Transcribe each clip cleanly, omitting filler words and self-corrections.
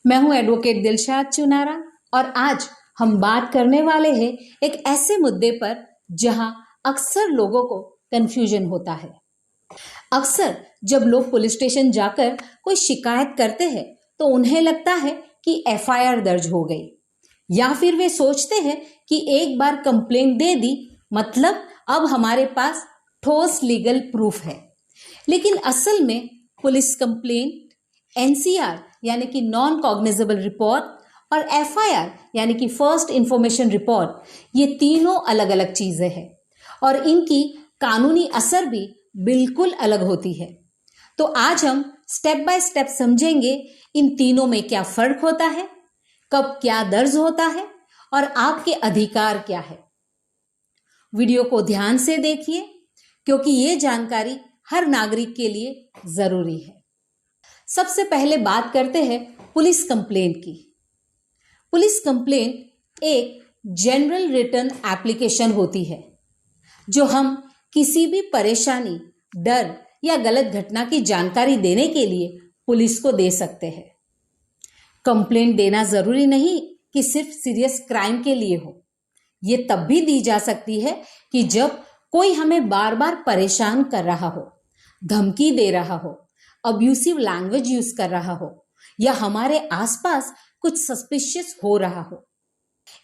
मैं हूं एडवोकेट दिलशाद चुनारा और आज हम बात करने वाले हैं एक ऐसे मुद्दे पर जहां अक्सर लोगों को कंफ्यूजन होता है। अक्सर जब लोग पुलिस स्टेशन जाकर कोई शिकायत करते हैं तो उन्हें लगता है कि एफआईआर दर्ज हो गई, या फिर वे सोचते हैं कि एक बार कंप्लेंट दे दी मतलब अब हमारे पास ठोस लीगल प्रूफ है। लेकिन असल में पुलिस कंप्लेंट, एनसीआर यानी कि नॉन कॉग्निजेबल रिपोर्ट और एफआईआर यानी कि फर्स्ट इंफॉर्मेशन रिपोर्ट, ये तीनों अलग अलग चीजें हैं और इनकी कानूनी असर भी बिल्कुल अलग होती है। तो आज हम स्टेप बाय स्टेप समझेंगे इन तीनों में क्या फर्क होता है, कब क्या दर्ज होता है और आपके अधिकार क्या है। वीडियो को ध्यान से देखिए क्योंकि ये जानकारी हर नागरिक के लिए जरूरी है। सबसे पहले बात करते हैं पुलिस कंप्लेंट की। पुलिस कंप्लेंट एक जनरल रिटन एप्लीकेशन होती है जो हम किसी भी परेशानी, डर या गलत घटना की जानकारी देने के लिए पुलिस को दे सकते हैं। कंप्लेंट देना जरूरी नहीं कि सिर्फ सीरियस क्राइम के लिए हो। ये तब भी दी जा सकती है कि जब कोई हमें बार बार परेशान कर रहा हो, धमकी दे रहा हो, अब्यूसिव लैंग्वेज यूज कर रहा हो या हमारे आसपास कुछ सस्पिशियस हो रहा हो।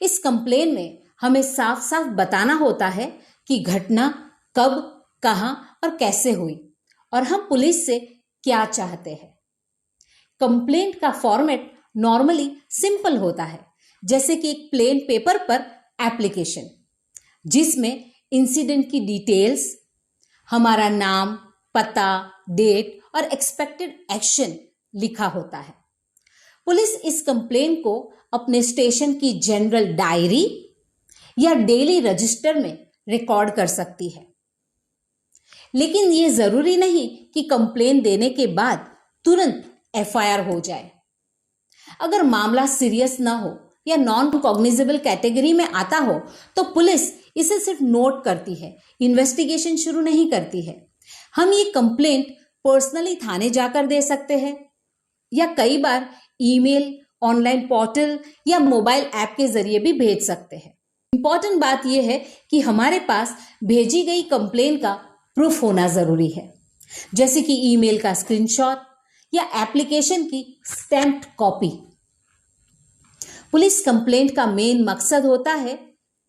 इस कंप्लेन में हमें साफ साफ बताना होता है कि घटना कब, कहां और कैसे हुई और हम पुलिस से क्या चाहते हैं। कंप्लेंट का फॉर्मेट नॉर्मली सिंपल होता है, जैसे कि एक प्लेन पेपर पर एप्लीकेशन जिसमें इंसिडेंट की डिटेल्स, हमारा नाम, पता, डेट और एक्सपेक्टेड एक्शन लिखा होता है। पुलिस इस कंप्लेंट को अपने स्टेशन की जनरल डायरी या डेली रजिस्टर में रिकॉर्ड कर सकती है। लेकिन यह जरूरी नहीं कि कंप्लेंट देने के बाद तुरंत एफआईआर हो जाए। अगर मामला सीरियस ना हो या नॉन कॉग्निजेबल कैटेगरी में आता हो तो पुलिस इसे सिर्फ नोट करती है, इन्वेस्टिगेशन शुरू नहीं करती है। हम ये कंप्लेंट पर्सनली थाने जाकर दे सकते हैं या कई बार ईमेल, ऑनलाइन पोर्टल या मोबाइल ऐप के जरिए भी भेज सकते हैं। इंपॉर्टेंट बात यह है कि हमारे पास भेजी गई कंप्लेंट का प्रूफ होना जरूरी है, जैसे कि ईमेल का स्क्रीनशॉट या एप्लीकेशन की स्टैम्प्ड कॉपी। पुलिस कंप्लेंट का मेन मकसद होता है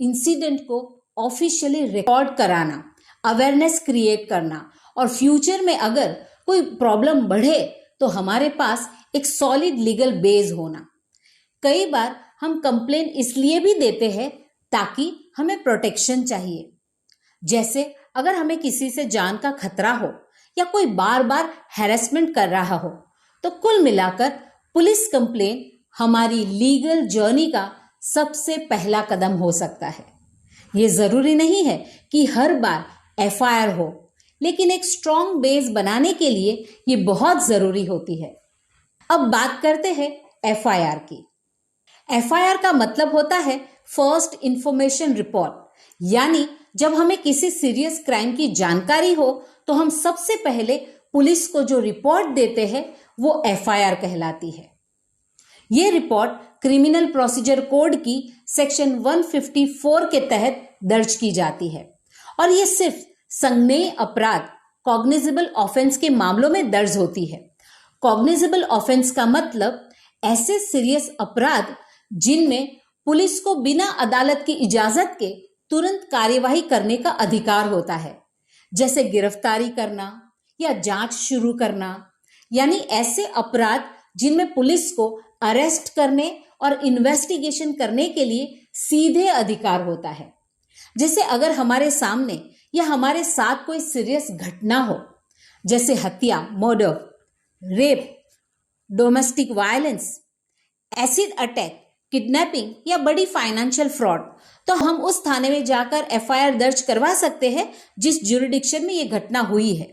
इंसिडेंट को ऑफिशियली रिकॉर्ड कराना, अवेयरनेस क्रिएट करना और फ्यूचर में अगर कोई प्रॉब्लम बढ़े तो हमारे पास एक सॉलिड लीगल बेस होना। कई बार हम कंप्लेंट इसलिए भी देते हैं ताकि हमें प्रोटेक्शन चाहिए, जैसे अगर हमें किसी से जान का खतरा हो या कोई बार बार हैरेसमेंट कर रहा हो। तो कुल मिलाकर पुलिस कंप्लेंट हमारी लीगल जर्नी का सबसे पहला कदम हो सकता है। ये जरूरी नहीं है कि हर बार एफआईआर हो, लेकिन एक स्ट्रॉन्ग बेस बनाने के लिए ये बहुत जरूरी होती है। अब बात करते हैं एफआईआर की। एफआईआर का मतलब होता है फर्स्ट इंफॉर्मेशन रिपोर्ट, यानी जब हमें किसी सीरियस क्राइम की जानकारी हो तो हम सबसे पहले पुलिस को जो रिपोर्ट देते हैं वो एफआईआर कहलाती है। ये रिपोर्ट क्रिमिनल प्रोसीजर कोड की सेक्शन 154 के तहत दर्ज की जाती है और ये सिर्फ संज्ञेय अपराध, कॉग्निजेबल ऑफेंस के मामलों में दर्ज होती है। कॉग्निजेबल ऑफेंस का मतलब ऐसे सीरियस अपराध जिनमें पुलिस को बिना अदालत की इजाजत के तुरंत कार्यवाही करने का अधिकार होता है, जैसे गिरफ्तारी करना या जांच शुरू करना, यानी ऐसे अपराध जिनमें पुलिस को अरेस्ट करने और इन्वेस्टिगेशन करने के लिए सीधे अधिकार होता है। जैसे अगर हमारे सामने या हमारे साथ कोई सीरियस घटना हो, जैसे हत्या, murder, rape, domestic violence, acid attack, kidnapping या बड़ी फाइनेंशियल फ्रॉड, तो हम उस थाने में जाकर एफआईआर दर्ज करवा सकते हैं जिस ज्यूरिडिक्शन में ये घटना हुई है।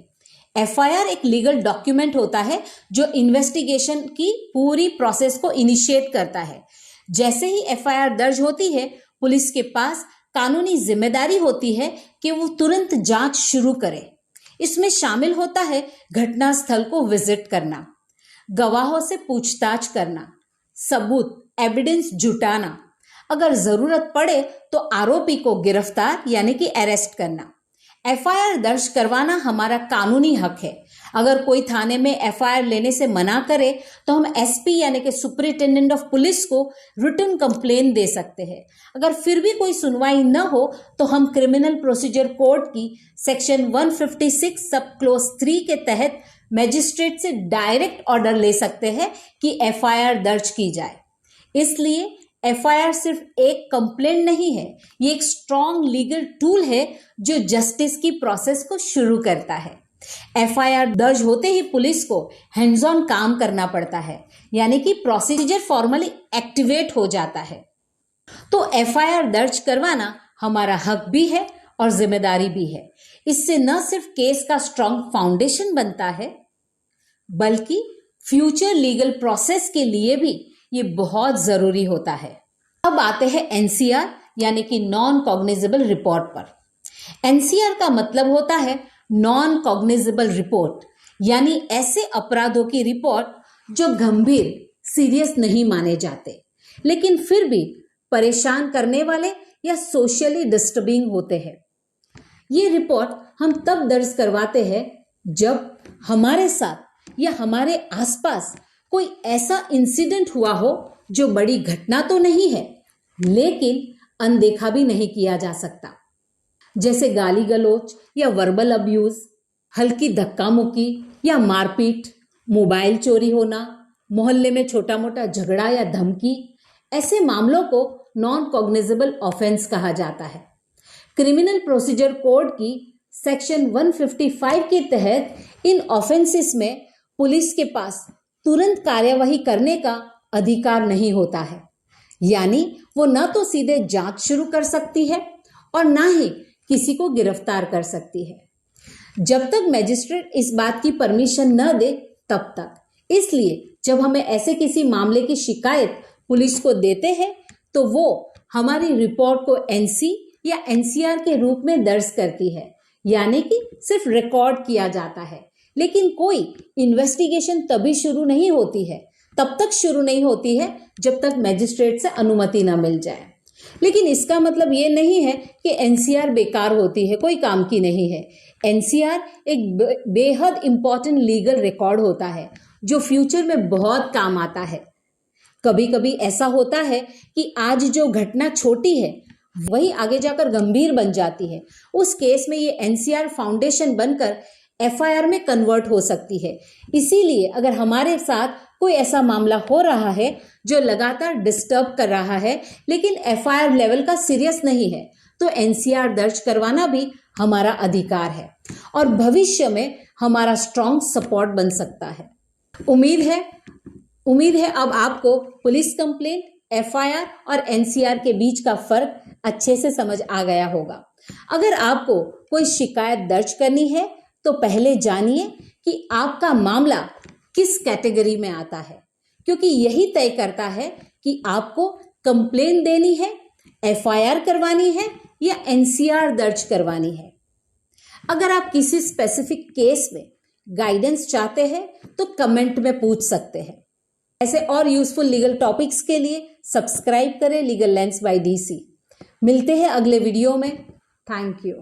एफआईआर एक लीगल डॉक्यूमेंट होता है जो इन्वेस्टिगेशन की पूरी प्रोसेस को इनिशिएट करता है। जैसे ही एफआईआर दर्ज होती है, पुलिस के पास कानूनी जिम्मेदारी होती है कि वो तुरंत जांच शुरू करे। इसमें शामिल होता है घटना स्थल को विजिट करना, गवाहों से पूछताछ करना, सबूत, एविडेंस जुटाना, अगर जरूरत पड़े तो आरोपी को गिरफ्तार यानी कि अरेस्ट करना। एफआईआर दर्ज करवाना हमारा कानूनी हक है। अगर कोई थाने में एफआईआर लेने से मना करे तो हम एसपी यानी कि सुपरिटेंडेंट ऑफ पुलिस को रिटन कंप्लेन दे सकते हैं। अगर फिर भी कोई सुनवाई न हो तो हम क्रिमिनल प्रोसीजर कोड की सेक्शन 156 सब क्लोज 3 के तहत मजिस्ट्रेट से डायरेक्ट ऑर्डर ले सकते हैं कि एफआईआर दर्ज की जाए। इसलिए एफआईआर सिर्फ एक कंप्लेंट नहीं है, ये एक स्ट्रॉन्ग लीगल टूल है जो जस्टिस की प्रोसेस को शुरू करता है। एफआईआर दर्ज होते ही पुलिस को हैंड्स ऑन काम करना पड़ता है, यानी कि प्रोसीजर फॉर्मली एक्टिवेट हो जाता है। तो एफआईआर दर्ज करवाना हमारा हक भी है और जिम्मेदारी भी है। इससे न सिर्फ केस का स्ट्रॉन्ग फाउंडेशन बनता है, बल्कि फ्यूचर लीगल प्रोसेस के लिए भी ये बहुत जरूरी होता है। अब आते हैं एनसीआर यानी कि नॉन कॉग्निजेबल रिपोर्ट पर। एनसीआर का मतलब होता है नॉन कॉग्निजेबल रिपोर्ट, यानी ऐसे अपराधों की रिपोर्ट जो गंभीर, सीरियस नहीं माने जाते, लेकिन फिर भी परेशान करने वाले या सोशली डिस्टर्बिंग होते हैं। ये रिपोर्ट हम तब दर्ज करवाते हैं जब हमारे साथ या हमारे आसपास कोई ऐसा इंसिडेंट हुआ हो जो बड़ी घटना तो नहीं है, लेकिन अनदेखा भी नहीं किया जा सकता, जैसे गाली गलौज या वर्बल अब्यूज, हल्की धक्का मुक्की या मारपीट, मोबाइल चोरी होना, मोहल्ले में छोटा मोटा झगड़ा या धमकी। ऐसे मामलों को नॉन कॉग्निजेबल ऑफेंस कहा जाता है। क्रिमिनल प्रोसीजर कोड की सेक्शन 155 के तहत इन ऑफेंसेस में पुलिस के पास तुरंत कार्यवाही करने का अधिकार नहीं होता है, यानी वो न तो सीधे जांच शुरू कर सकती है और ना ही किसी को गिरफ्तार कर सकती है जब तक मजिस्ट्रेट इस बात की परमिशन न दे तब तक। इसलिए जब हमें ऐसे किसी मामले की शिकायत पुलिस को देते हैं तो वो हमारी रिपोर्ट को एनसी या एनसीआर के रूप में दर्ज करती है, यानी कि सिर्फ रिकॉर्ड किया जाता है, लेकिन कोई इन्वेस्टिगेशन तभी शुरू नहीं होती है, तब तक शुरू नहीं होती है जब तक मजिस्ट्रेट से अनुमति न मिल जाए। लेकिन इसका मतलब ये नहीं है कि एनसीआर बेकार होती है, कोई काम की नहीं है। एनसीआर एक बेहद इंपॉर्टेंट लीगल रिकॉर्ड होता है जो फ्यूचर में बहुत काम आता है। कभी कभी ऐसा होता है कि आज जो घटना छोटी है वही आगे जाकर गंभीर बन जाती है। उस केस में ये एनसीआर फाउंडेशन बनकर एफआईआर में कन्वर्ट हो सकती है। इसीलिए अगर हमारे साथ कोई ऐसा मामला हो रहा है जो लगातार डिस्टर्ब कर रहा है लेकिन एफआईआर लेवल का सीरियस नहीं है, तो एनसीआर दर्ज करवाना भी हमारा अधिकार है और भविष्य में हमारा स्ट्रॉन्ग सपोर्ट बन सकता है। उम्मीद है अब आपको पुलिस कंप्लेंट, एफआईआर और एनसीआर के बीच का फर्क अच्छे से समझ आ गया होगा। अगर आपको कोई शिकायत दर्ज करनी है तो पहले जानिए कि आपका मामला किस कैटेगरी में आता है, क्योंकि यही तय करता है कि आपको कंप्लेन देनी है, एफआईआर करवानी है या एनसीआर दर्ज करवानी है। अगर आप किसी स्पेसिफिक केस में गाइडेंस चाहते हैं तो कमेंट में पूछ सकते हैं। ऐसे और यूजफुल लीगल टॉपिक्स के लिए सब्सक्राइब करें लीगल लेंस बाय डीसी। मिलते हैं अगले वीडियो में। Thank you.